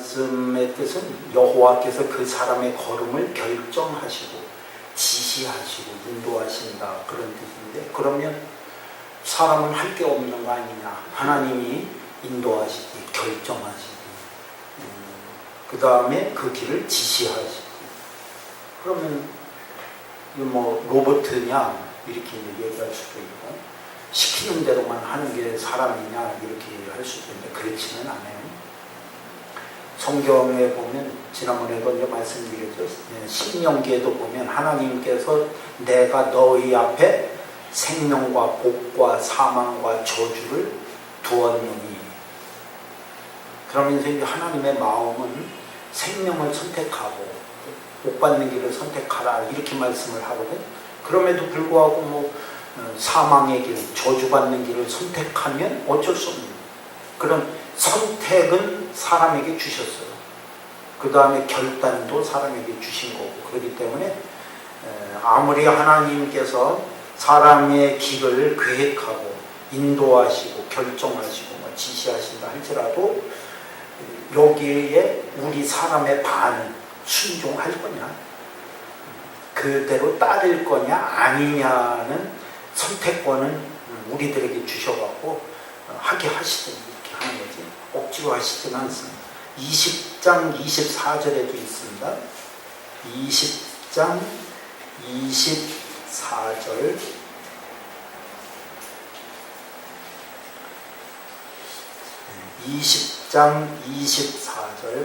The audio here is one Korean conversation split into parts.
말씀의 뜻은 여호와께서 그 사람의 걸음을 결정하시고 지시하시고 인도하신다, 그런 뜻인데, 그러면 사람은 할 게 없는 거 아니냐. 하나님이 인도하시지, 결정하시지, 그 다음에 그 길을 지시하시지. 그러면 뭐 로봇이냐 이렇게 얘기할 수도 있고, 시키는 대로만 하는 게 사람이냐 이렇게 할 수도 있는데, 그렇지는 않아요. 성경에 보면, 지난번에도 이제 말씀드렸죠. 신명기에도 보면 하나님께서 내가 너희 앞에 생명과 복과 사망과 저주를 두었느니, 그러면서 이제 하나님의 마음은 생명을 선택하고 복 받는 길을 선택하라 이렇게 말씀을 하거든. 그럼에도 불구하고 뭐 사망의 길, 저주받는 길을 선택하면 어쩔 수 없는 그런 선택은 사람에게 주셨어요. 그 다음에 결단도 사람에게 주신 거고, 그렇기 때문에 아무리 하나님께서 사람의 길을 계획하고 인도하시고 결정하시고 지시하신다 할지라도 여기에 우리 사람의 반응, 순종할 거냐, 그대로 따를 거냐 아니냐는 선택권은 우리들에게 주셔갖고 하게 하시든지 이렇게 하는 거지, 억지로 하시지는 않습니다. 20장 24절에도 있습니다. 20장 24절,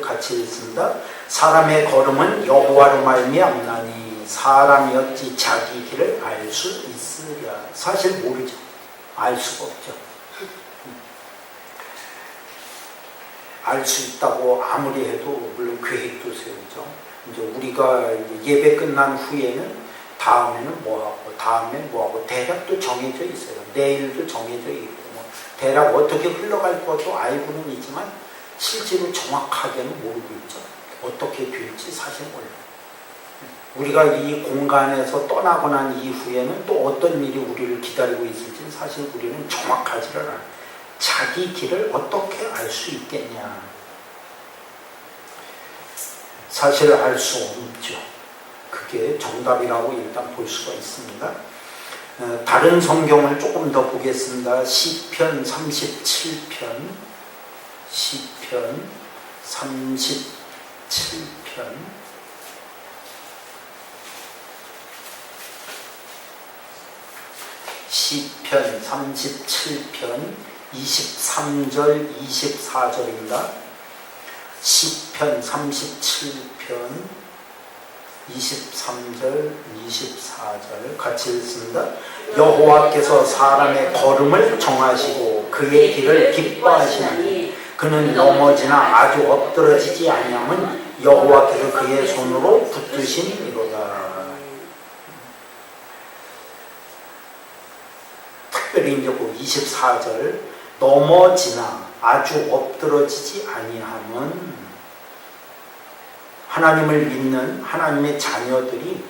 같이 읽습니다. 사람의 걸음은 여호와로 말미암나니 사람이 어찌 자기 길을 알 수 있으랴. 사실 모르죠. 알 수가 없죠. 알 수 있다고 아무리 해도 물론 계획도 세우죠. 이제 우리가 예배 끝난 후에는 다음에는 뭐하고 다음엔 뭐하고 대략도 정해져 있어요. 내일도 정해져 있고 뭐 대략 어떻게 흘러갈 것도 알고는 있지만 실제로 정확하게는 모르고 있죠. 어떻게 될지 사실 몰라요. 우리가 이 공간에서 떠나고 난 이후에는 또 어떤 일이 우리를 기다리고 있을지 사실 우리는 정확하지를 않아요. 자기 길을 어떻게 알 수 있겠냐. 사실 알 수 없죠. 그게 정답이라고 일단 볼 수가 있습니다. 다른 성경을 조금 더 보겠습니다. 시편 37편, 시편 37편, 시편 37편 23절 24절입니다. 시편 37편 23절 24절 같이 읽습니다. 여호와께서 사람의 걸음을 정하시고 그의 길을 기뻐하시나니 그는 넘어지나 아주 엎드러지지 아니함은 여호와께서 그의 손으로 붙드심이로다. 특별히 이제 24절 넘어지나 아주 엎드러지지 아니함은 하나님을 믿는 하나님의 자녀들이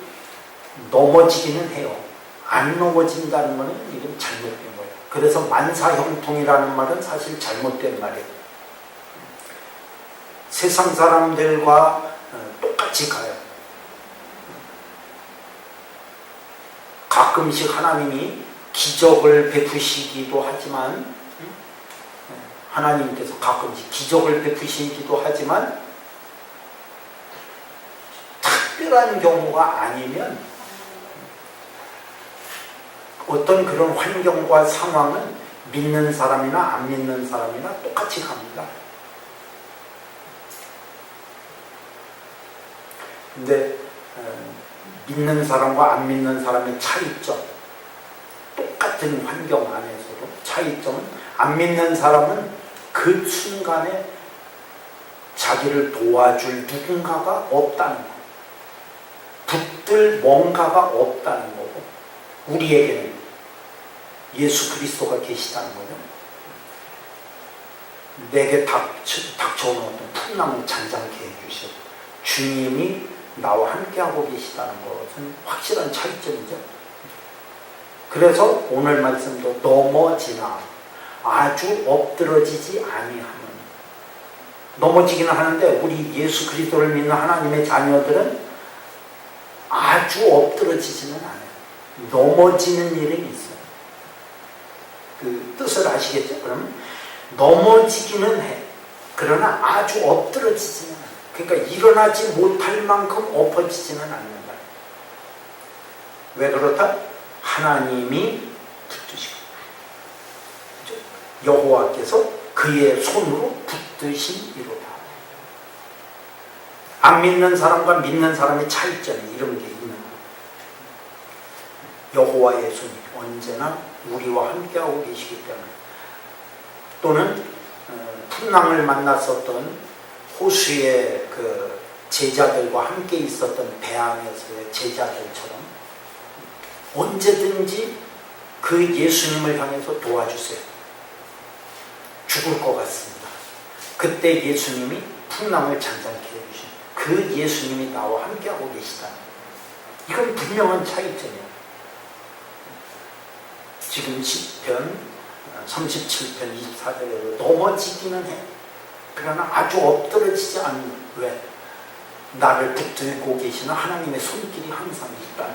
넘어지기는 해요. 안 넘어진다는 것은 이건 잘못된 거예요. 그래서 만사형통이라는 말은 사실 잘못된 말이에요. 세상 사람들과 똑같이 가요. 가끔씩 하나님이 기적을 베푸시기도 하지만, 하나님께서 가끔씩 기적을 베푸시기도 하지만 특별한 경우가 아니면 어떤 그런 환경과 상황은 믿는 사람이나 안 믿는 사람이나 똑같이 갑니다. 근데 믿는 사람과 안 믿는 사람의 차이점, 똑같은 환경 안에서도 차이점은 안 믿는 사람은 그 순간에 자기를 도와줄 누군가가 없다는 거, 붙들 뭔가가 없다는 거고, 우리에게는 예수 그리스도가 계시다는 거죠. 내게 닥쳐오는 어떤 풍랑을 잔잔케 해주시고 주님이 나와 함께하고 계시다는 것은 확실한 차이점이죠. 그래서 오늘 말씀도 넘어지나 아주 엎드러지지 아니하면, 넘어지기는 하는데 우리 예수 그리스도를 믿는 하나님의 자녀들은 아주 엎드러지지는 않아요. 넘어지는 일은 있어요. 그 뜻을 아시겠죠? 그럼 넘어지기는 해. 그러나 아주 엎드러지지는 않아요. 그러니까 일어나지 못할 만큼 엎어지지는 않는다. 왜 그렇다? 하나님이 붙드시고 여호와께서 그의 손으로 붙드신 이로다. 안 믿는 사람과 믿는 사람의 차이점이 이런 게 있는 거예요. 여호와의 손이 언제나 우리와 함께하고 계시기 때문에. 또는 풍랑을 만났었던 호수의 그 제자들과 함께 있었던 배 안에서의 제자들처럼 언제든지 그 예수님을 향해서 도와주세요. 죽을 것 같습니다. 그때 예수님이 풍랑을 잔잔케 해주신 그 예수님이 나와 함께하고 계시다는, 이건 분명한 차이점이에요. 지금 시편 37편 24절에도 넘어지기는 해. 그러나 아주 엎드러지지 않는, 왜? 나를 붙들고 계시는 하나님의 손길이 항상 있다.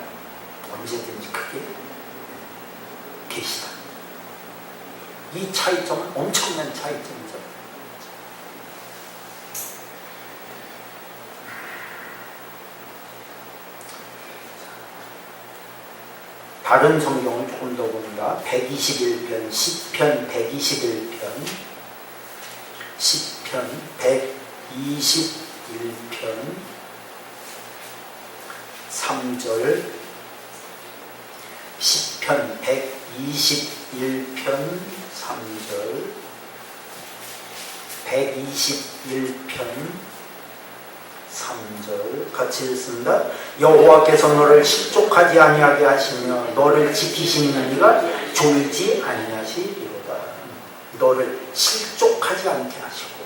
언제든지 크게 계시다. 이 차이점은 엄청난 차이점이죠. 다른 성경을 조금 더 봅니다. 121편, 시편 121편, 시편 121편 3절, 시편 121편 3절, 121편 3절 같이 읽습니다. 여호와께서 너를 실족하지 아니하게 하시며 너를 지키시는 이가 졸지 아니하시리로다. 너를 실족하지 않게 하시고,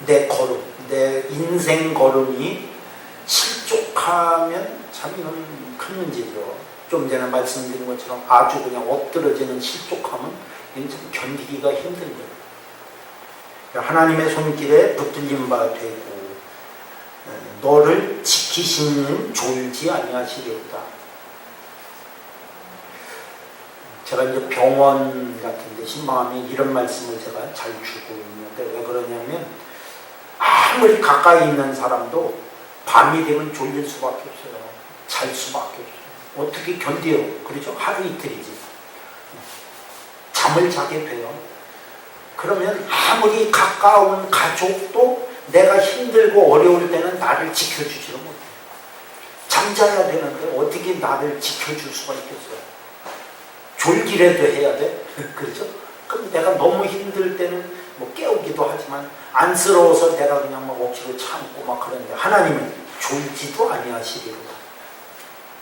내 걸음, 내 인생 걸음이 실족하면 참 이건 큰 문제죠. 좀 전에 말씀드린 것처럼 아주 그냥 엎드러지는 실족함은 참 견디기가 힘든 거예요. 하나님의 손길에 붙들린 바 되고 너를 지키시는 졸지 아니하시리로다. 제가 이제 병원 같은 데 신방하면 이런 말씀을 제가 잘 주고 있는데, 왜 그러냐면 아무리 가까이 있는 사람도 밤이 되면 졸릴 수밖에 없어요. 잘 수밖에 없어요. 어떻게 견뎌요? 그렇죠? 하루 이틀이지. 잠을 자게 돼요. 그러면 아무리 가까운 가족도 내가 힘들고 어려울 때는 나를 지켜주지를 못해요. 잠자야 되는데 어떻게 나를 지켜줄 수가 있겠어요? 졸기라도 해야 돼? 그렇죠? 그럼 내가 너무 힘들 때는 뭐 깨우기도 하지만 안쓰러워서 내가 그냥 막 억지로 참고 막 그러는데, 하나님은 졸지도 아니하시리로다.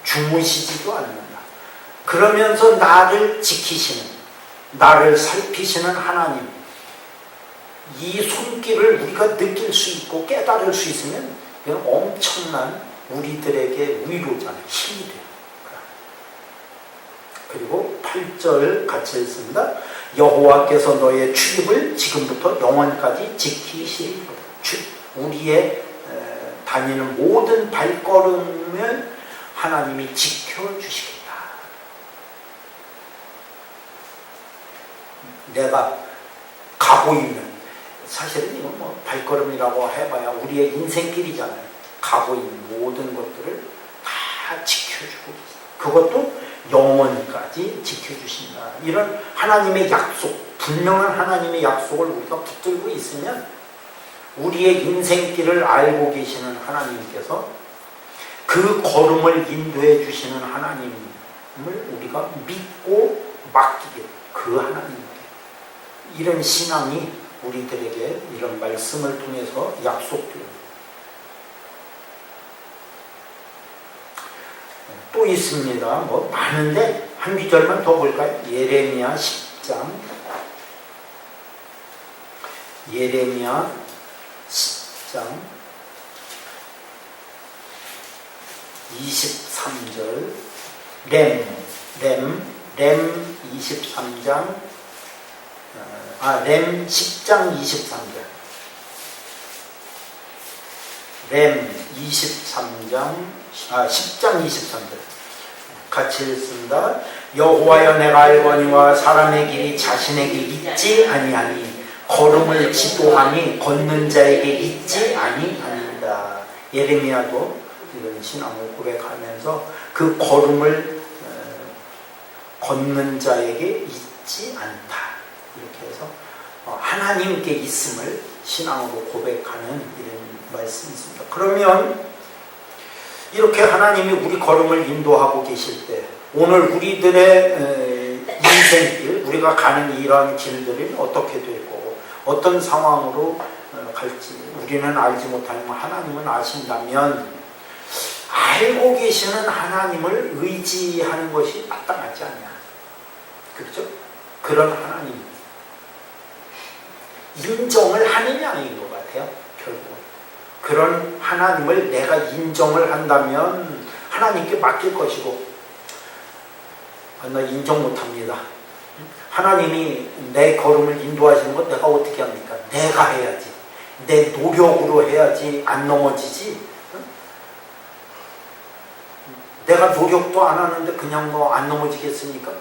주무시지도 않는다. 그러면서 나를 지키시는, 나를 살피시는 하나님, 이 손길을 우리가 느낄 수 있고 깨달을 수 있으면 이건 엄청난 우리들에게 위로잖아요. 힘이 돼요. 그리고 8절 같이 읽습니다. 여호와께서 너의 출입을 지금부터 영원까지 지키시리로다. 우리의 다니는 모든 발걸음을 하나님이 지켜주시겠다. 내가 가고 있는, 사실은 이건 뭐 발걸음이라고 해봐야 우리의 인생길이잖아요. 가고 있는 모든 것들을 다 지켜주고 있어요. 그것도 영원까지 지켜주신다. 이런 하나님의 약속, 분명한 하나님의 약속을 우리가 붙들고 있으면 우리의 인생길을 알고 계시는 하나님께서 그 걸음을 인도해 주시는 하나님을 우리가 믿고 맡기게, 그 하나님께. 이런 신앙이 우리들에게 이런 말씀을 통해서 약속됩니다. 또 있습니다. 뭐 많은데 한 구절만 더 볼까요? 예레미야 10장, 예레미야 10장 23절, 렘 23장, 렘 10장 23절. 렘 10장 23절 같이 읽습니다. 여호와여 내가 알거니와 사람의 길이 자신에게 있지 아니하니 걸음을 지도함이 걷는 자에게 있지 아니하니이다. 예레미야도 이런 신앙을 고백하면서 그 걸음을 걷는 자에게 있지 않다. 이렇게 해서 하나님께 있음을 신앙으로 고백하는 이런 말씀이 있습니다. 그러면 이렇게 하나님이 우리 걸음을 인도하고 계실 때 오늘 우리들의 인생길, 우리가 가는 이러한 길들이 어떻게 되고 어떤 상황으로 갈지 우리는 알지 못하지만 하나님은 아신다면 알고 계시는 하나님을 의지하는 것이 마땅하지 않냐. 그렇죠? 그런 하나님 인정을 하는 양인 것 같아요. 결국은 그런 하나님을 내가 인정을 한다면 하나님께 맡길 것이고 나 인정 못합니다. 하나님이 내 걸음을 인도하시는 것 내가 어떻게 합니까? 내가 해야지. 내 노력으로 해야지 안 넘어지지. 내가 노력도 안 하는데 그냥 뭐 안 넘어지겠습니까?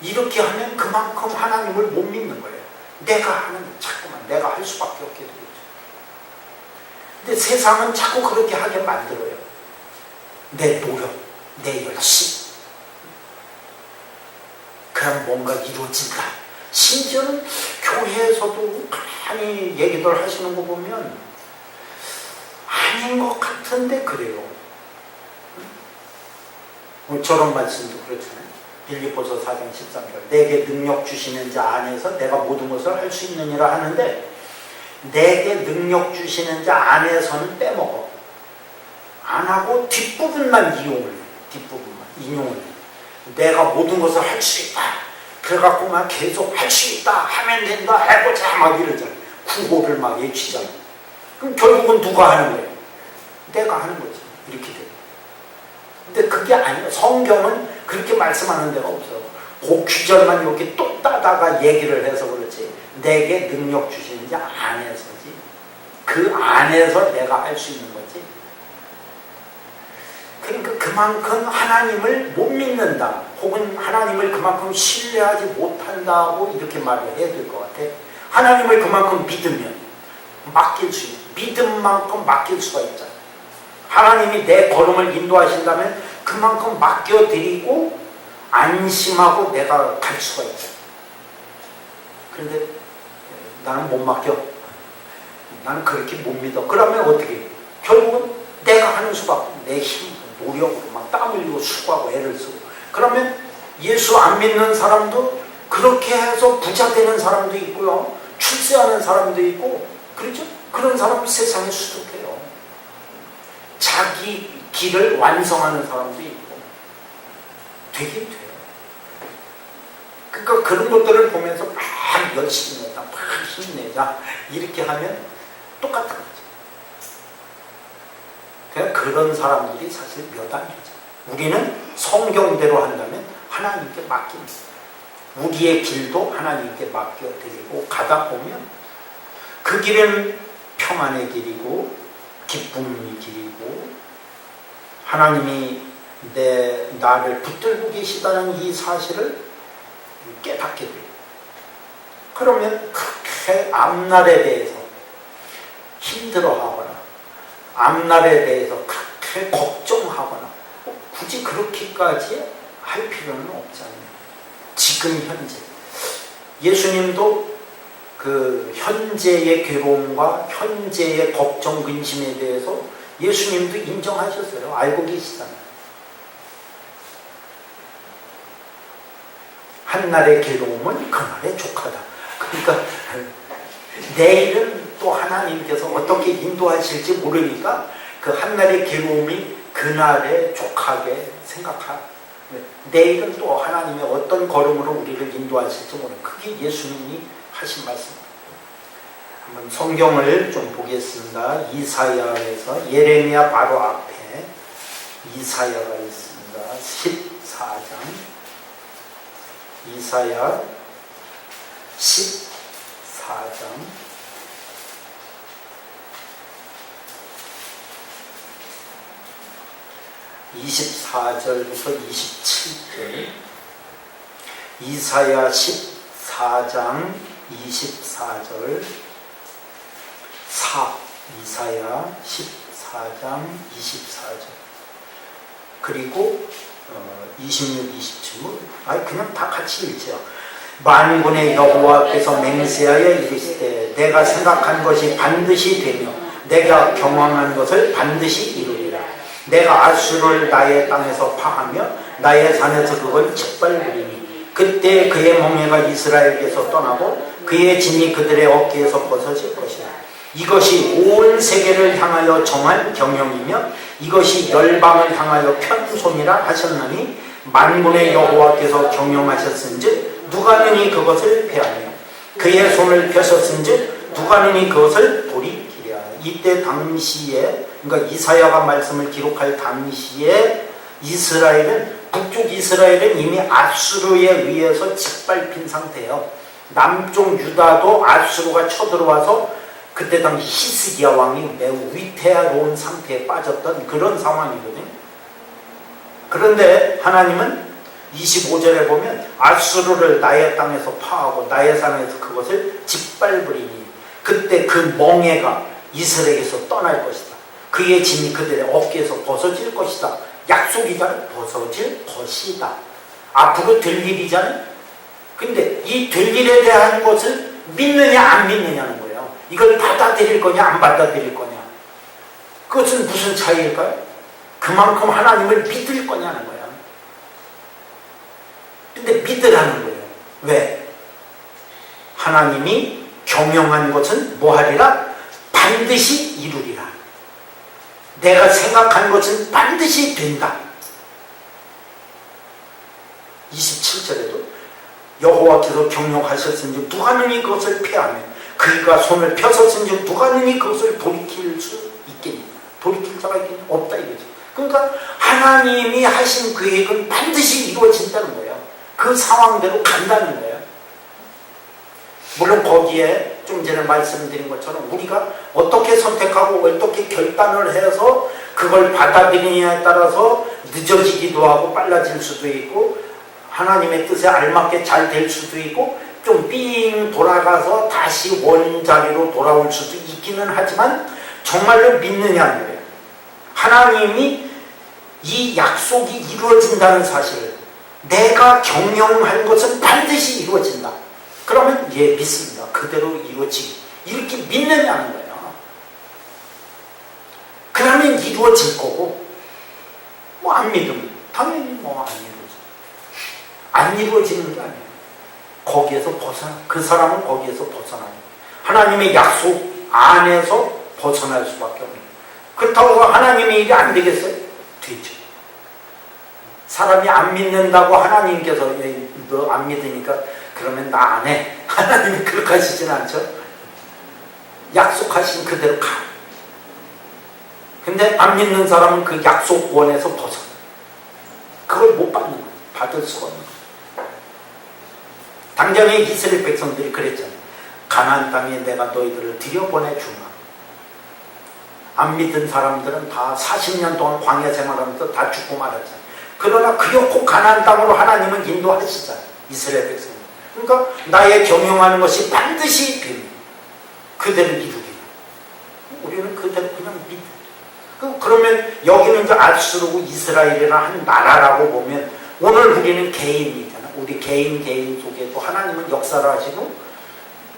이렇게 하면 그만큼 하나님을 못 믿는 거예요. 내가 하는 자꾸만 내가 할 수밖에 없게 되겠죠. 근데 세상은 자꾸 그렇게 하게 만들어요. 내 노력, 내 열심. 그럼 뭔가 이루어진다. 심지어는 교회에서도 많이 얘기들 하시는 거 보면 아닌 것 같은데 그래요. 저런 말씀도 그렇잖아요. 빌립보서 4장 13절 내게 능력 주시는 자 안에서 내가 모든 것을 할 수 있느니라 하는데 내게 능력 주시는 자 안에서는 빼먹어. 안 하고 뒷부분만 이용을 해. 뒷부분만 인용을 해. 내가 모든 것을 할 수 있다. 그래갖고 막 계속 할 수 있다. 하면 된다. 해보자. 막 이러잖아. 구호를 막 외치잖아. 그럼 결국은 누가 하는 거예요? 내가 하는 거지. 이렇게 돼. 근데 그게 아니에요. 성경은 그렇게 말씀하는 데가 없어요. 그 귀절만 이렇게 뚝 따다가 얘기를 해서 그렇지. 내게 능력 주시는 자 안에서지. 그 안에서 내가 할 수 있는 거지. 그러니까 그만큼 하나님을 못 믿는다. 혹은 하나님을 그만큼 신뢰하지 못한다고 이렇게 말을 해야 될 것 같아. 하나님을 그만큼 믿으면 맡길 수 있는, 믿음만큼 맡길 수가 있잖아. 하나님이 내 걸음을 인도하신다면 그만큼 맡겨드리고 안심하고 내가 갈 수가 있잖아. 그런데 나는 못 맡겨. 나는 그렇게 못 믿어. 그러면 어떻게 해? 결국은 내가 하는 수밖에 내 힘, 노력으로 막 땀 흘리고 수고하고 애를 쓰고. 그러면 예수 안 믿는 사람도 그렇게 해서 부자 되는 사람도 있고요. 출세하는 사람도 있고. 그렇죠? 그런 사람 세상에 수두해요. 자기 길을 완성하는 사람도 있고. 되긴 돼요. 그러니까 그런 것들을 보면서 막 열심히 내자, 막 힘내자 이렇게 하면 똑같은 거죠. 그냥 그런 사람들이 사실 몇 아니죠. 우리는 성경대로 한다면 하나님께 맡깁니다. 우리의 길도 하나님께 맡겨드리고 가다 보면 그 길은 평안의 길이고 기쁨의 길이고 하나님이 나를 붙들고 계시다는 이 사실을 깨닫게 돼요. 그러면 그렇게 앞날에 대해서 힘들어하거나 앞날에 대해서 그렇게 걱정하거나 굳이 그렇게까지 할 필요는 없잖아요. 지금 현재 예수님도 그 현재의 괴로움과 현재의 걱정 근심에 대해서 예수님도 인정하셨어요. 알고 계시잖아요. 한날의 괴로움은 그날의 족하다. 그러니까 내일은 또 하나님께서 어떻게 인도하실지 모르니까 그 한날의 괴로움이 그날의 족하게 생각하. 내일은 또 하나님의 어떤 걸음으로 우리를 인도하실지 모르는 그게 예수님이 하신 말씀입니다. 한번 성경을 좀 보겠습니다. 이사야에서 예레미야 바로 앞에 이사야가 있습니다. 14장 이사야 14장 24절부터 27절, 이사야 14장 24절, 이사야 14장 24절, 그리고 26, 27절, 그냥 다 같이 읽죠. 만군의 여호와께서 맹세하여 이르시되 내가 생각한 것이 반드시 되며 내가 경험한 것을 반드시 이루리라. 내가 아수르를 나의 땅에서 파하며 나의 산에서 그걸 짓밟으리니 그때 그의 멍에가 이스라엘에게서 떠나고 그의 진이 그들의 어깨에서 벗어질 것이다. 이것이 온 세계를 향하여 정한 경영이며 이것이 열방을 향하여 편손이라 하셨나니 만군의 여호와께서 경영하셨은즉 누가 능히 그것을 패하며 그의 손을 펴셨은즉 누가 능히 그것을 돌이키랴. 이때 당시에, 그러니까 이사야가 말씀을 기록할 당시에 이스라엘은, 북쪽 이스라엘은 이미 아수르에 의해서 짓밟힌 상태예요. 남쪽 유다도 아수르가 쳐들어와서 그때 당시 히스기야 왕이 매우 위태로운 상태에 빠졌던 그런 상황이거든요. 그런데 하나님은 25절에 보면 아수르를 나의 땅에서 파하고 나의 산에서 그것을 짓밟으리니 그때 그 멍에가 이스라엘에서 떠날 것이다. 그의 진이 그들의 어깨에서 벗어질 것이다. 약속이잖아요. 벗어질 것이다. 앞으로 될 일이잖아요. 근데 이 될 일에 대한 것을 믿느냐 안 믿느냐는 거예요. 이걸 받아들일 거냐 안 받아들일 거냐. 그것은 무슨 차이일까요? 그만큼 하나님을 믿을 거냐는 거예요. 근데 믿으라는 거예요. 왜? 하나님이 경영한 것은 뭐하리라? 반드시 이루리라. 내가 생각한 것은 반드시 된다. 27절에도 여호와께서 경영하셨은지 누가 능히 그것을 패하며 그가 손을 펴섰은지 누가 능히 그것을 돌이킬 수 있겠니? 돌이킬 자가 있겠니? 없다 이거죠. 그러니까 하나님이 하신 계획은 반드시 이루어진다는 거예요. 그 상황대로 간다는 거예요. 물론 거기에 좀 전에 말씀드린 것처럼 우리가 어떻게 선택하고 어떻게 결단을 해서 그걸 받아들이냐에 따라서 늦어지기도 하고 빨라질 수도 있고 하나님의 뜻에 알맞게 잘 될 수도 있고 좀 삥 돌아가서 다시 원자리로 돌아올 수도 있기는 하지만 정말로 믿느냐는 거예요. 하나님이 이 약속이 이루어진다는 사실을, 내가 경영한 것은 반드시 이루어진다. 그러면 예, 믿습니다. 그대로 이루어지기. 이렇게 믿느냐는 거예요. 그러면 이루어질 거고, 뭐 안 믿으면 당연히 뭐 안 이루어지는 게 아니에요. 거기에서 그 사람은 거기에서 벗어나요. 하나님의 약속 안에서 벗어날 수밖에 없는. 그렇다고 하나님의 일이 안 되겠어요? 되죠. 사람이 안 믿는다고 하나님께서 너 안 믿으니까 그러면 나 안 해. 하나님이 그렇게 하시진 않죠. 약속하신 그대로 가. 근데 안 믿는 사람은 그 약속원에서 벗어나. 그걸 못 받는 거예요. 받을 수가 없는 거예요. 당장에 이스라엘 백성들이 그랬잖아요. 가나안 땅에 내가 너희들을 들여보내주마. 안 믿은 사람들은 다 40년 동안 광야 생활하면서 다 죽고 말았잖아요. 그러나 그렇고 가나안 땅으로 하나님은 인도하시잖아요. 이스라엘 백성. 그러니까 나의 경영하는 것이 반드시 됩니다. 그대로 이루기. 우리는 그대로 그냥 믿어. 그러면 여기는 이제 아수르고 이스라엘이라 한 나라라고 보면 오늘 우리는 개인이잖아요. 우리 개인 속에도 하나님은 역사를 하시고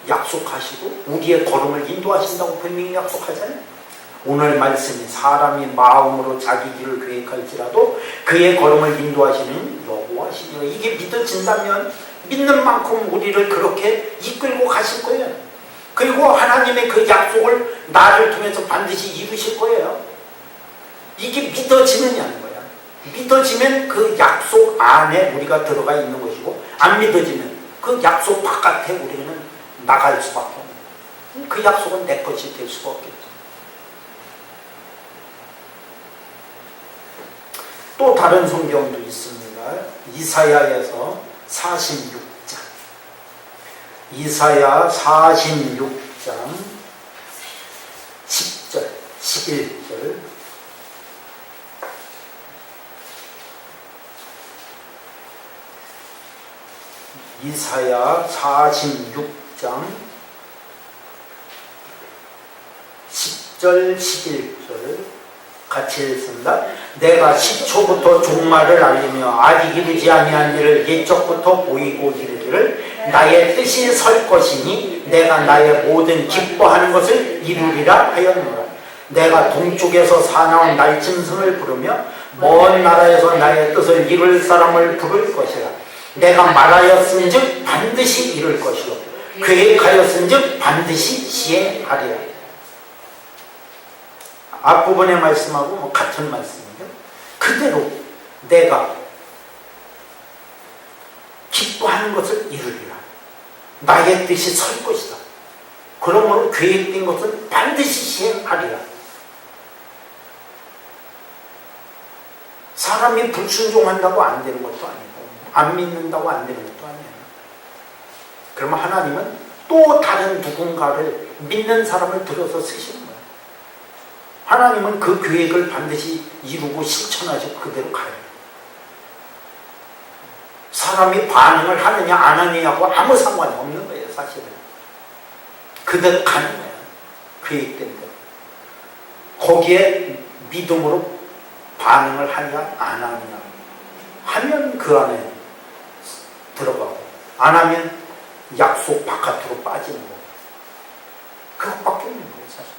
약속하시고 우리의 걸음을 인도하신다고 분명히 약속하잖아요. 오늘 말씀이 사람이 마음으로 자기 길을 계획할지라도 그의 걸음을 인도하시는 여호와시니라. 이게 믿어진다면 믿는 만큼 우리를 그렇게 이끌고 가실 거예요. 그리고 하나님의 그 약속을 나를 통해서 반드시 이루실 거예요. 이게 믿어지느냐는 거야. 믿어지면 그 약속 안에 우리가 들어가 있는 것이고 안 믿어지면 그 약속 바깥에 우리는 나갈 수밖에 없는. 그 약속은 내 것이 될 수가 없겠죠. 또 다른 성경도 있습니다. 이사야에서 46장. 이사야 46장 10절, 11절. 이사야 46장 10절 11절 같이 읽습니다. 내가 시초부터 종말을 알리며 아직 이르지 아니한 일을 옛적부터 보이고 이르기를 나의 뜻이 설 것이니 내가 나의 모든 기뻐하는 것을 이루리라 하였노라. 내가 동쪽에서 사나운 날짐승을 부르며 먼 나라에서 나의 뜻을 이룰 사람을 부를 것이라. 내가 말하였은즉 반드시 이룰 것이요 계획하였은즉 반드시 시행하리라. 앞부분의 말씀하고 같은 말씀이죠. 그대로 내가 기뻐하는 것을 이루리라. 나의 뜻이 설 것이다. 그러므로 계획된 것은 반드시 시행하리라. 사람이 불순종한다고 안 되는 것도 아니고 안 믿는다고 안 되는 것도 아니에요. 그러면 하나님은 또 다른 누군가를 믿는 사람을 들어서 쓰시는 거예요. 하나님은 그 계획을 반드시 이루고 실천하시고 그대로 가요. 사람이 반응을 하느냐 안 하느냐하고 아무 상관이 없는 거예요. 사실은 그대로 가는 거예요. 계획된 거. 거기에 믿음으로 반응을 하냐 안 하느냐 하면 그 안에 들어가고 안 하면 약속 바깥으로 빠지는 거. 그것밖에 없는 거예요. 사실.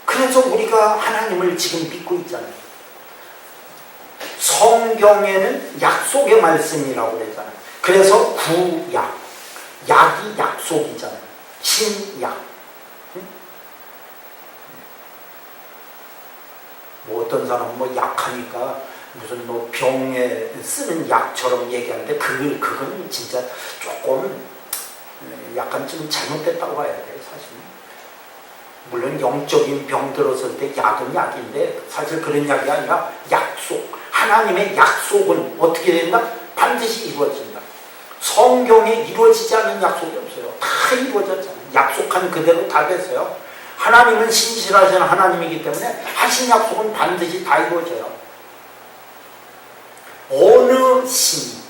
그래서 우리가 하나님을 지금 믿고 있잖아요. 성경에는 약속의 말씀이라고 그러잖아요. 그래서 구약, 약이 약속이잖아요. 신약. 뭐 어떤 사람은 뭐 약하니까 무슨 뭐 병에 쓰는 약처럼 얘기하는데 그건 진짜 조금 약간 좀 잘못됐다고 봐야 돼요. 사실. 물론 영적인 병 들었을 때 약은 약인데 사실 그런 약이 아니라 약속. 하나님의 약속은 어떻게 된다? 반드시 이루어진다. 성경에 이루어지지 않는 약속이 없어요. 다 이루어졌잖아요. 약속한 그대로 다 됐어요. 하나님은 신실하신 하나님이기 때문에 하신 약속은 반드시 다 이루어져요. 어느 신이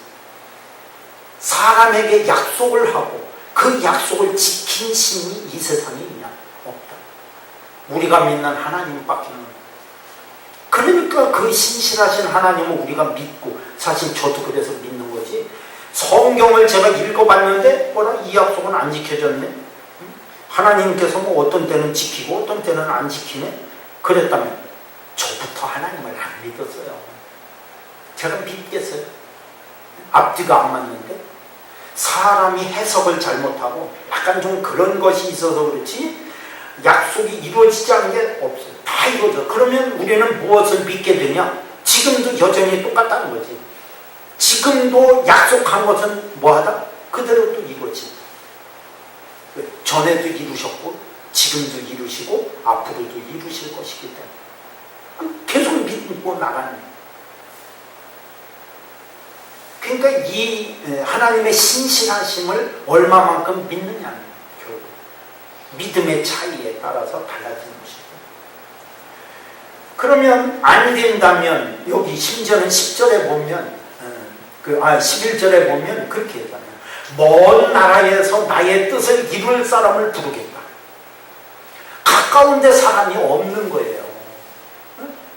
사람에게 약속을 하고 그 약속을 지킨 신이 이 세상에 있냐? 없다. 우리가 믿는 하나님밖에 없는. 그러니까 그 신실하신 하나님을 우리가 믿고, 사실 저도 그래서 믿는 거지. 성경을 제가 읽어봤는데 뭐라 이 약속은 안 지켜졌네. 하나님께서 뭐 어떤 때는 지키고 어떤 때는 안 지키네. 그랬다면 저부터 하나님을 안 믿었어요. 제가 믿겠어요? 앞뒤가 안 맞는데 사람이 해석을 잘못하고 약간 좀 그런 것이 있어서 그렇지 약속이 이루어지지 않은 게 없어요. 다 이루어져. 그러면 우리는 무엇을 믿게 되냐? 지금도 여전히 똑같다는 거지. 지금도 약속한 것은 뭐하다? 그대로 또 이루어진다. 전에도 이루셨고 지금도 이루시고 앞으로도 이루실 것이기 때문에 계속 믿고 나가는 거예요. 그러니까 이 하나님의 신실하심을 얼마만큼 믿느냐는 결국 믿음의 차이에 따라서 달라지는 것이고, 그러면 안 된다면 여기 심지어는 10절에 보면 11절에 보면 그렇게 했잖아요. 먼 나라에서 나의 뜻을 이룰 사람을 부르겠다. 가까운 데 사람이 없는 거예요.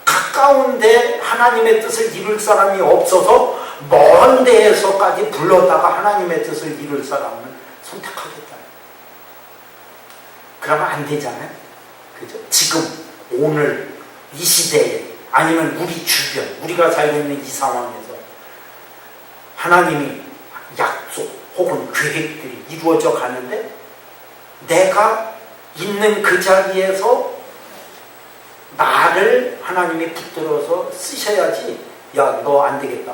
가까운 데 하나님의 뜻을 이룰 사람이 없어서 먼 데에서까지 불러다가 하나님의 뜻을 이룰 사람을 선택하겠다. 그러면 안 되잖아요. 그죠? 지금, 오늘, 이 시대에, 아니면 우리 주변, 우리가 살고 있는 이 상황에서 하나님이 약속 혹은 계획들이 이루어져 가는데 내가 있는 그 자리에서 나를 하나님이 붙들어서 쓰셔야지. 야, 너 안 되겠다.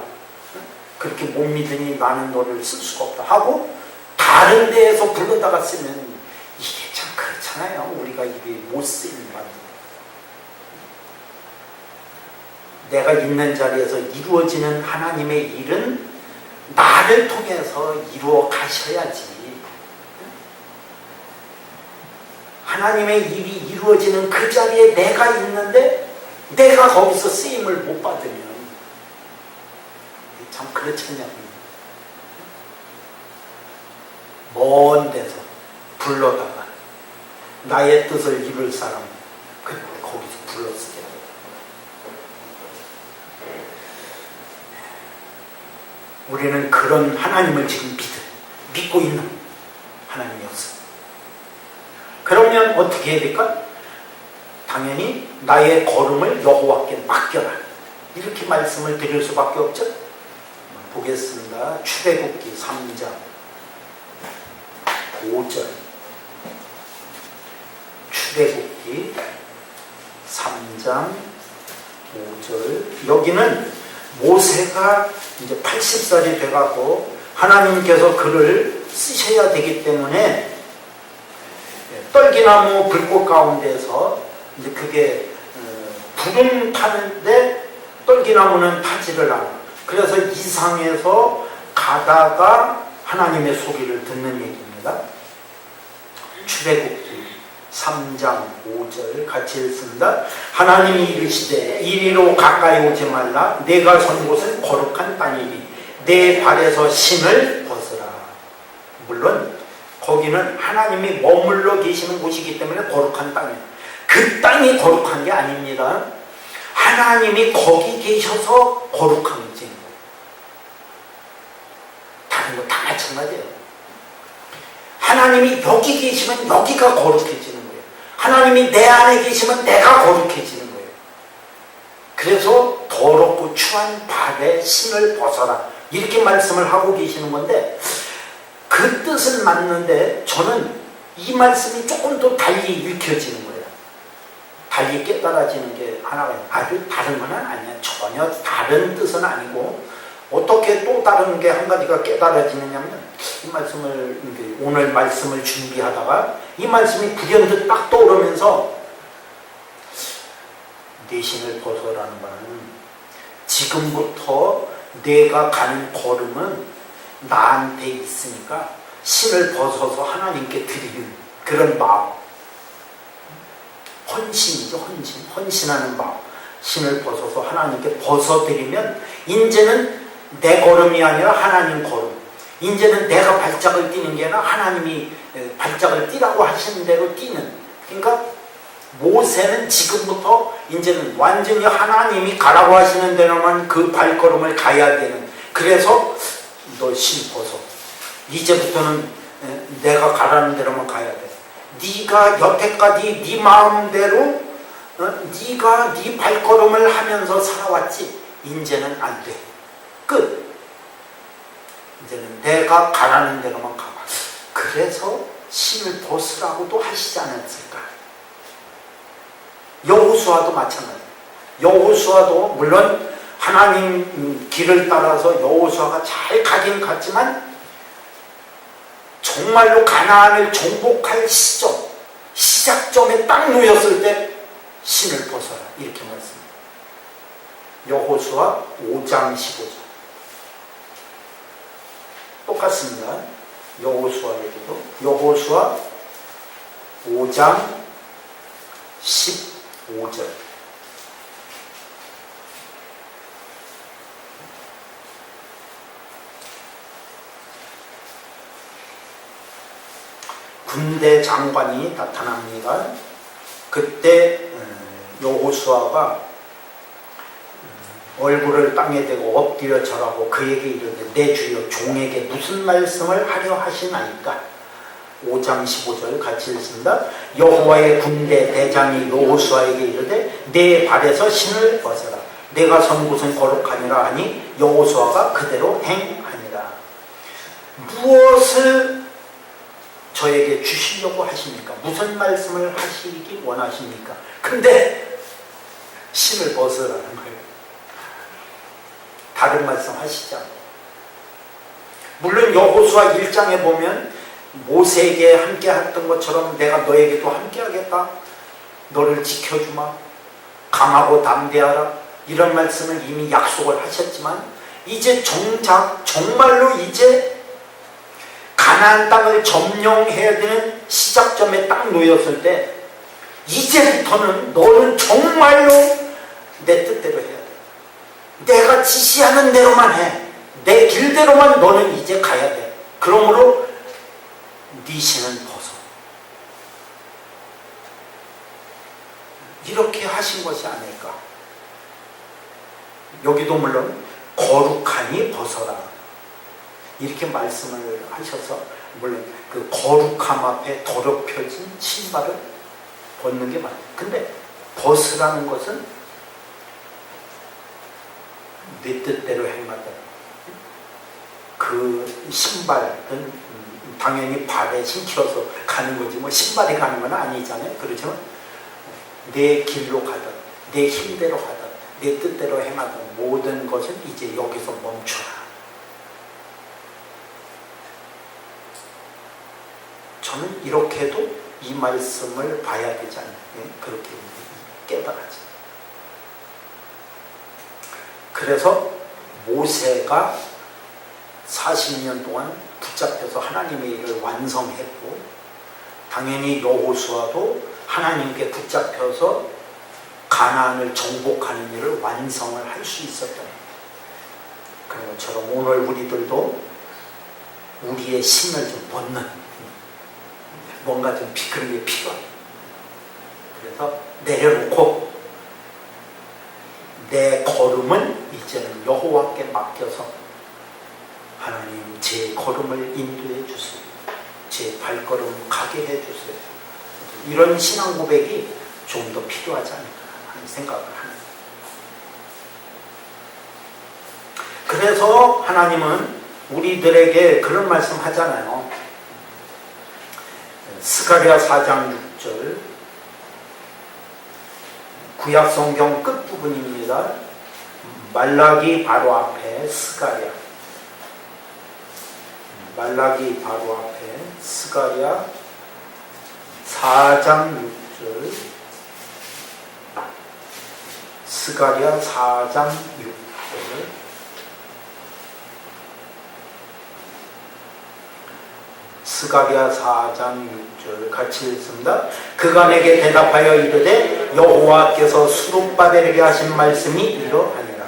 그렇게 못 믿으니 나는 너를 쓸 수가 없다 하고 다른 데에서 불러다가 쓰면 이게 참 그렇잖아요. 우리가 이게 못 쓰이는 말이에요. 내가 있는 자리에서 이루어지는 하나님의 일은 나를 통해서 이루어 가셔야지. 하나님의 일이 이루어지는 그 자리에 내가 있는데 내가 거기서 쓰임을 못 받으면 참 그렇잖냐. 먼 데서 불러다가 나의 뜻을 이룰 사람 그때 거기서 불렀으게. 우리는 그런 하나님을 지금 믿고 있는 하나님이었어요. 그러면 어떻게 해야 될까? 당연히 나의 걸음을 여호와께 맡겨라. 이렇게 말씀을 드릴 수밖에 없죠. 보겠습니다. 출애굽기 3장 5절. 출애굽기 3장 5절. 여기는 모세가 이제 80살이 돼가고 하나님께서 그를 쓰셔야 되기 때문에 떨기나무 불꽃 가운데서 이제 그게 불은 타는데 떨기나무는 타지를 않아. 그래서 이상해서 가다가 하나님의 소리를 듣는 얘기입니다. 출애굽기 3장 5절 같이 읽습니다. 하나님이 이르시되 이리로 가까이 오지 말라. 내가 선 곳은 거룩한 땅이니 내 발에서 신을 벗으라. 물론 거기는 하나님이 머물러 계시는 곳이기 때문에 거룩한 땅이에요. 그 땅이 거룩한 게 아닙니다. 하나님이 거기 계셔서 거룩한 거지. 다른 거 다 마찬가지예요. 하나님이 여기 계시면 여기가 거룩해지는 거예요. 하나님이 내 안에 계시면 내가 거룩해지는 거예요. 그래서 더럽고 추한 발에 신을 벗어라. 이렇게 말씀을 하고 계시는 건데 그 뜻은 맞는데 저는 이 말씀이 조금 더 달리 읽혀지는 거예요. 달리 깨달아지는 게 하나가 아주 다른 건 아니야. 전혀 다른 뜻은 아니고 어떻게 또 다른 게 한 가지가 깨달아지느냐면 이 말씀을 오늘 말씀을 준비하다가 이 말씀이 불현듯 딱 떠오르면서 내 신을 벗어라는 말은 지금부터 내가 가는 걸음은 나한테 있으니까 신을 벗어서 하나님께 드리는 그런 마음. 헌신이죠. 헌신하는 마음. 신을 벗어서 하나님께 벗어드리면 이제는 내 걸음이 아니라 하나님 걸음. 이제는 내가 발작을 뛰는 게 아니라 하나님이 발작을 뛰라고 하시는 대로 뛰는. 그러니까 모세는 지금부터 이제는 완전히 하나님이 가라고 하시는 대로만 그 발걸음을 가야 되는. 그래서 너 신 벗어. 이제부터는 내가 가라는 대로만 가야 돼. 네가 여태까지 네 마음대로 네가 네 발걸음을 하면서 살아왔지. 이제는 안 돼. 끝. 이제는 내가 가라는 대로만 가봐. 그래서 신을 벗으라고도 하시지 않았을까. 여호수아도 마찬가지예요. 여호수아도 물론 하나님 길을 따라서 여호수아가 잘 가긴 갔지만 정말로 가나안을 정복할 시작점에 딱 놓였을 때 신을 벗어라. 이렇게 말씀합니다. 여호수아 5장 15절. 똑같습니다. 여호수아에게도 여호수아 5장 15절. 군대 장관이 나타납니다. 그때 여호수아가 얼굴을 땅에 대고 엎드려 절하고 그에게 이르되 내 주여 종에게 무슨 말씀을 하려 하시나이까. 5장 15절 같이 읽습니다. 여호와의 군대 대장이 여호수아에게 이르되 내 발에서 신을 벗어라. 내가 선 곳은 거룩하니라 하니 여호수아가 그대로 행하니라. 무엇을 저에게 주시려고 하십니까? 무슨 말씀을 하시기 원하십니까? 근데 신을 벗으라는 거예요. 다른 말씀 하시지 않아요. 물론 여호수아 1장에 보면 모세에게 함께 했던 것처럼 내가 너에게도 함께 하겠다. 너를 지켜주마. 강하고 담대하라. 이런 말씀을 이미 약속을 하셨지만 이제 정말로 이제 가나안 땅을 점령해야 되는 시작점에 딱 놓였을 때 이제부터는 너는 정말로 내 뜻대로 해야 돼. 내가 지시하는 대로만 해. 내 길대로만 너는 이제 가야 돼. 그러므로 네 신은 벗어. 이렇게 하신 것이 아닐까. 여기도 물론 거룩하니 벗어라 이렇게 말씀을 하셔서, 물론 그 거룩함 앞에 더럽혀진 신발을 벗는 게 맞아요. 근데 벗으라는 것은 내 뜻대로 행하다. 그 신발은 당연히 발에 신겨서 가는 거지 뭐 신발이 가는 건 아니잖아요. 그렇지만 내 길로 가든 내 힘대로 가든 내 뜻대로 행하든 모든 것은 이제 여기서 멈춰라. 저는 이렇게도 이 말씀을 봐야 되지 않나요? 그렇게 깨달아지. 그래서 모세가 40년 동안 붙잡혀서 하나님의 일을 완성했고, 당연히 여호수아도 하나님께 붙잡혀서 가나안을 정복하는 일을 완성을 할 수 있었던 그런 것처럼 오늘 우리들도 우리의 신을 좀 벗는 뭔가 좀 그런 게 필요해요. 그래서 내려놓고 내 걸음은 이제는 여호와께 맡겨서 하나님 제 걸음을 인도해 주세요. 제 발걸음 가게 해 주세요. 이런 신앙 고백이 좀 더 필요하지 않을까 하는 생각을 합니다. 그래서 하나님은 우리들에게 그런 말씀 하잖아요. 스가랴 4장 6절, 구약성경 끝부분입니다. 말라기 바로 앞에 스가랴, 말라기 바로 앞에 스가랴 4장 6절, 스가랴 4장 6절, 스가랴 4장 6절 같이 읽습니다. 그가 내게 대답하여 이르되 여호와께서 수룹바벨에게 하신 말씀이 이러하니라.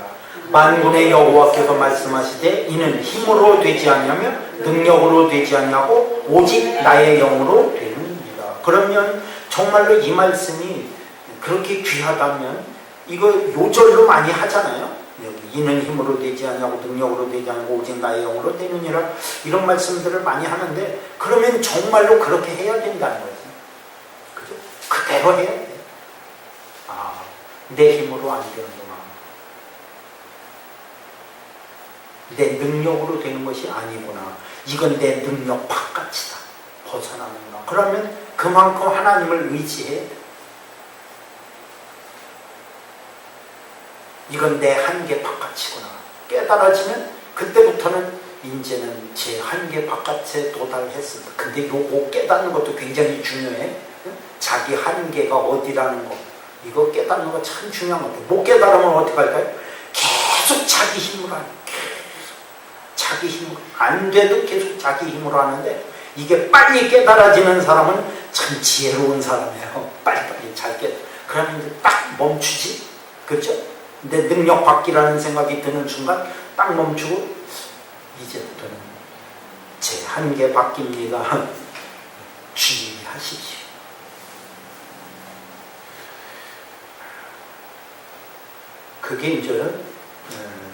만군의 여호와께서 말씀하시되 이는 힘으로 되지 않냐며 능력으로 되지 않냐고 오직 나의 영으로 되느니라. 그러면 정말로 이 말씀이 그렇게 귀하다면 이거 요절로 많이 하잖아요. 이는 힘으로 되지 않냐고 능력으로 되지 않고 오직 나의 영으로 되느니라, 이런 말씀들을 많이 하는데, 그러면 정말로 그렇게 해야 된다는 거죠. 그죠? 그대로 해야 돼. 아, 내 힘으로 안 되는구나. 내 능력으로 되는 것이 아니구나. 이건 내 능력 바깥이다. 벗어나는구나. 그러면 그만큼 하나님을 의지해야 돼. 이건 내 한계 바깥이구나. 깨달아지면 그때부터는 이제는 제 한계 바깥에 도달했습니다. 근데 요거 깨닫는 것도 굉장히 중요해. 자기 한계가 어디라는 거. 이거 깨닫는 거 참 중요한 것 같아요. 못 깨달으면 어떻게 할까요? 계속 자기 힘으로 하는 거예요. 자기 힘으로. 안 돼도 계속 자기 힘으로 하는데, 이게 빨리 깨달아지는 사람은 참 지혜로운 사람이에요. 빨리빨리 잘 깨달아. 그러면 이제 딱 멈추지. 그렇죠? 내 능력 받기라는 생각이 드는 순간 딱 멈추고, 이제부터는 제 한계 바뀝니다. 주의하십시오. 그게 이제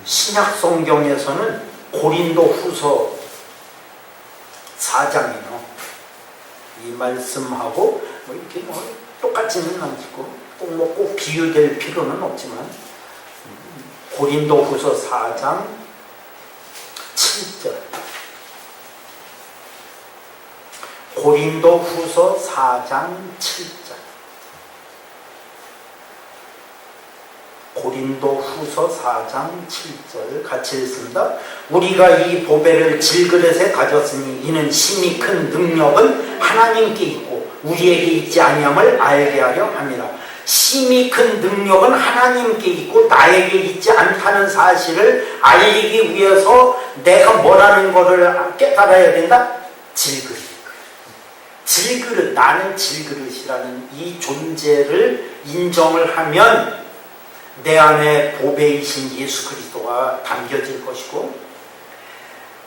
신약 성경에서는 고린도 후서 4장이요. 이 말씀하고 뭐 이렇게 뭐 똑같지는 않고 꼭 비유될 필요는 없지만, 고린도 후서 4장 7절, 고린도 후서 4장 7절, 고린도 후서 4장 7절 같이 읽습니다. 우리가 이 보배를 질그릇에 가졌으니 이는 심히 큰 능력은 하나님께 있고 우리에게 있지 아니함을 알게 하려 함이라. 심히 큰 능력은 하나님께 있고 나에게 있지 않다는 사실을 알리기 위해서 내가 뭐라는 것을 깨달아야 된다? 질그릇. 질그릇, 나는 질그릇이라는 이 존재를 인정을 하면 내 안에 보배이신 예수 그리스도가 담겨질 것이고,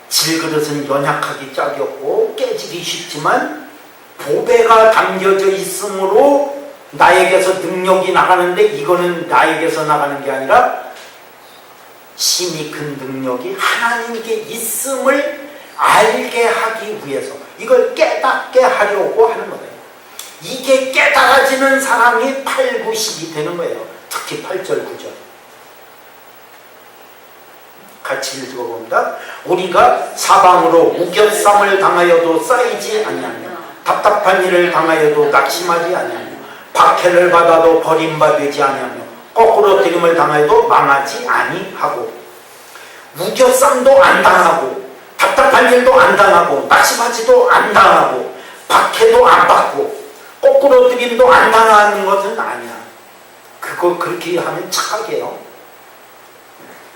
질그릇은 연약하기 짝이었고 깨지기 쉽지만 보배가 담겨져 있으므로 나에게서 능력이 나가는데, 이거는 나에게서 나가는 게 아니라 힘이 큰 능력이 하나님께 있음을 알게 하기 위해서, 이걸 깨닫게 하려고 하는 거예요. 이게 깨달아지는 사람이 8, 9, 10이 되는 거예요. 특히 8절, 9절. 같이 읽어봅니다. 우리가 사방으로 우겨쌈을 당하여도 쌓이지 아니하며 답답한 일을 당하여도 낙심하지 아니하며 박해를 받아도 버림받지 아니하며 거꾸로 들임을 당하여도 망하지 아니하고, 우겨쌈도 안 당하고 답답한 일도 안 당하고 낙심하지도 안 당하고 박해도 안 받고 거꾸로 들임도 안 당하는 것은 아니야. 그거 그렇게 하면 착하게요.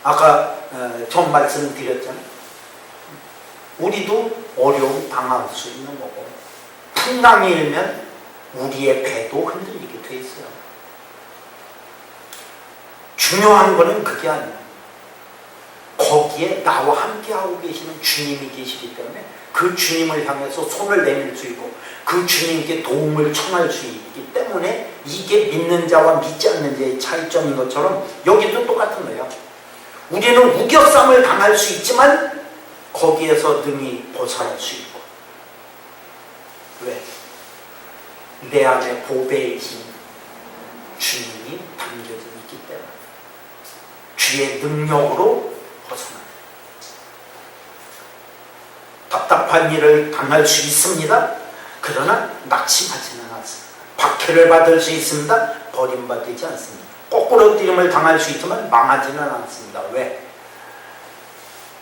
아까 전 말씀드렸잖아요. 우리도 어려움 당할 수 있는 거고, 풍랑이 일면 우리의 배도 흔들리게 돼 있어요. 중요한 거는 그게 아니에요. 거기에 나와 함께하고 계시는 주님이 계시기 때문에 그 주님을 향해서 손을 내밀 수 있고 그 주님께 도움을 청할 수 있기 때문에, 이게 믿는 자와 믿지 않는 자의 차이점인 것처럼 여기도 똑같은 거예요. 우리는 우겨쌈을 당할 수 있지만 거기에서 능히 벗어날 수 있고. 왜? 내 안에 보배이신 주님이 담겨져 있기 때문에 주의 능력으로 벗어나요. 답답한 일을 당할 수 있습니다. 그러나 낙심하지는 않습니다. 박해를 받을 수 있습니다. 버림받지 않습니다. 거꾸로 뛰림을 당할 수 있지만 망하지는 않습니다. 왜?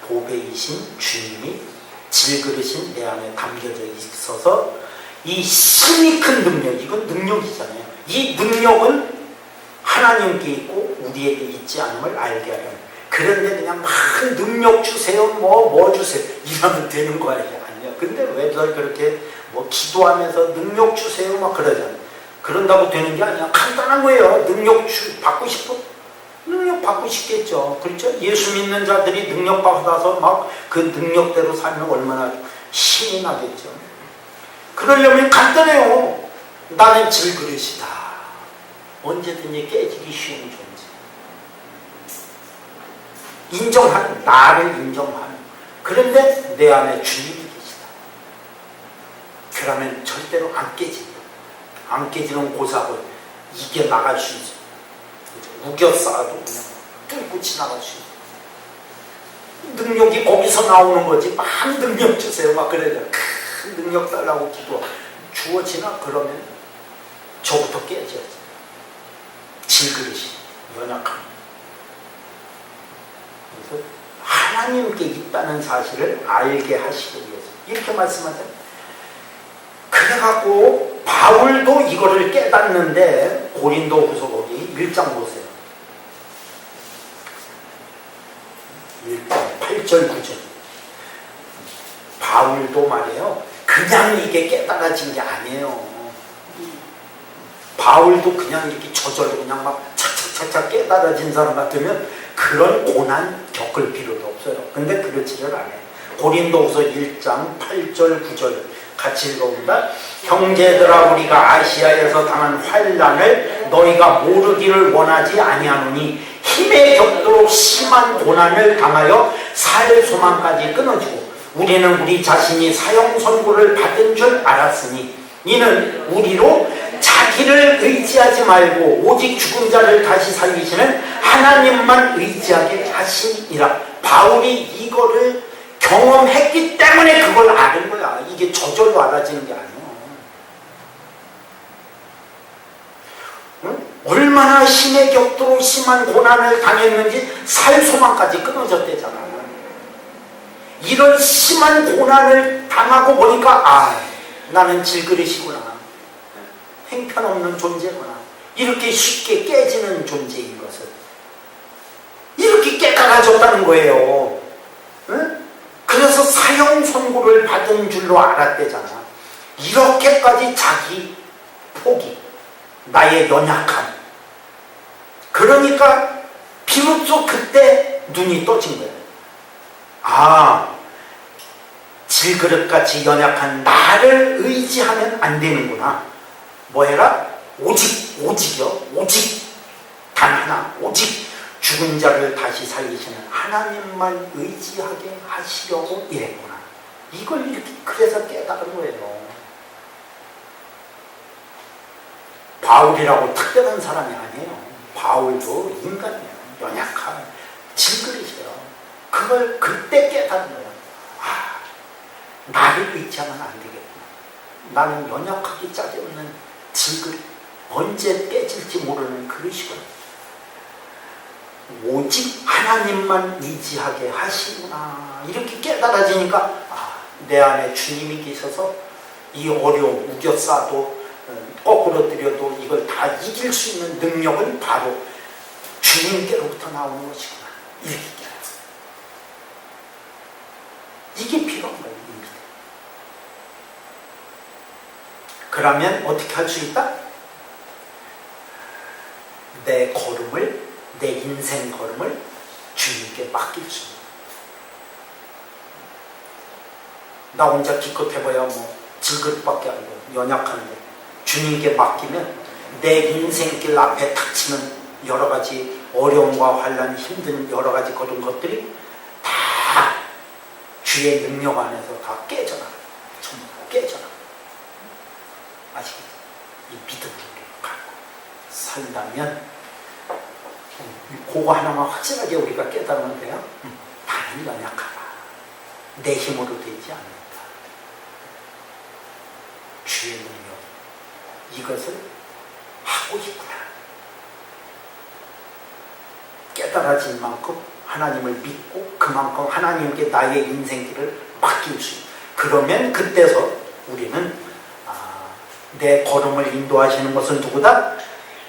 보배이신 주님이 질그릇인 내 안에 담겨져 있어서 이 힘이 큰 능력, 이건 능력이잖아요. 이 능력은 하나님께 있고 우리에게 있지 않음을 알게 하려는. 그런데 그냥 막 능력 주세요, 뭐 주세요 이러면 되는 거예요. 아니요. 근데 왜 그렇게 뭐 기도하면서 능력 주세요 막 그러잖아요. 그런다고 되는 게 아니야. 간단한 거예요. 능력 받고 싶어? 능력 받고 싶겠죠. 그렇죠? 예수 믿는 자들이 능력 받아서 막 그 능력대로 살면 얼마나 힘이 나겠죠. 그러려면 간단해요. 나는 질그릇이다. 언제든지 깨지기 쉬운 존재. 인정하는, 나를 인정하는. 그런데 내 안에 주님이 계시다. 그러면 절대로 안 깨진다. 안 깨지는 고사를 이겨나갈 수 있어. 우겨 쌓아도 그냥 뚫고 지나갈 수 있어. 능력이 거기서 나오는 거지. 막 능력 주세요 막 그래요. 큰 능력 달라고 기도 주어지나? 그러면 저부터 깨져야지. 질그릇이 연약함. 그래서 하나님께 있다는 사실을 알게 하시기 위해서 이렇게 말씀하잖아요. 그래갖고 바울도 이거를 깨닫는데, 고린도후서 거기 1장 보세요. 1장 8절 9절. 바울도 말이에요. 그냥 이게 깨달아진 게 아니에요. 바울도 그냥 이렇게 저절로 그냥 막 착착착착 깨달아진 사람 같으면 그런 고난 겪을 필요도 없어요. 근데 그렇지를 않아요. 고린도후서 1장 8절 9절 같이 읽어봅니다. 형제들아, 우리가 아시아에서 당한 환난을 너희가 모르기를 원하지 아니하노니 힘에 격도록 심한 고난을 당하여 살 소망까지 끊어지고 우리는 우리 자신이 사형 선고를 받은 줄 알았으니 이는 우리로 자기를 의지하지 말고 오직 죽은 자를 다시 살리시는 하나님만 의지하게 하시니라. 바울이 이거를 경험했기 때문에 그걸 아는 거야. 이게 저절로 알아지는 게 아니야. 응? 얼마나 힘의 격도로 심한 고난을 당했는지 살 소망까지 끊어졌대잖아. 이런 심한 고난을 당하고 보니까 나는 질그릇이구나. 형편없는 존재구나. 이렇게 쉽게 깨지는 존재인 것을 이렇게 깨달아졌다는 거예요. 응? 그래서 사형 선고를 받은 줄로 알았대잖아. 이렇게까지 자기 포기, 나의 연약함. 그러니까 비로소 그때 눈이 떠진 거예요. 질그릇같이 연약한 나를 의지하면 안 되는구나. 뭐 해라? 오직이요. 오직 단 하나, 오직 죽은 자를 다시 살리시는 하나님만 의지하게 하시려고 이랬구나. 이걸 이렇게 그래서 깨달은 거예요. 바울이라고 특별한 사람이 아니에요. 바울도 인간이에요. 연약한 질그릇이에요. 그걸 그때 깨달은 거예요. 아, 나를 의지하면 안 되겠구나. 나는 연약하기 짝없는 질그릇, 언제 깨질지 모르는 그릇이거든요. 오직 하나님만 의지하게 하시구나. 이렇게 깨달아지니까 내 안에 주님이 계셔서 이 어려움, 우겨싸도 거꾸로 들여도 이걸 다 이길 수 있는 능력은 바로 주님께로부터 나오는 것이구나. 이렇게 깨달았어요. 이게 필요한 거예요. 그러면 어떻게 할 수 있다? 내 걸음을, 내 인생 걸음을 주님께 맡길 수 있다. 나 혼자 기껏해봐야 질그릇밖에 안 돼요. 연약한데 주님께 맡기면 내 인생길 앞에 닥치는 여러 가지 어려움과 환난, 힘든 여러 가지 그런 것들이 다 주의 능력 안에서 다 깨져나가요. 전부 깨져나가요. 아시겠죠? 이 믿음으로 갖고 산다면 그거 하나만 확실하게 우리가 깨달으면 돼요. 나는 연약하다. 내 힘으로 되지 않는다. 주의 능력, 이것을 하고 있구나. 깨달아진 만큼 하나님을 믿고 그만큼 하나님께 나의 인생길을 맡길 수 있다. 그러면 그때서 우리는 내 걸음을 인도하시는 것은 누구다?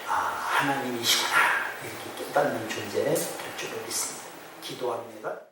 하나님이시구나. 이렇게 깨닫는 존재 될 줄을 믿습니다. 기도합니다.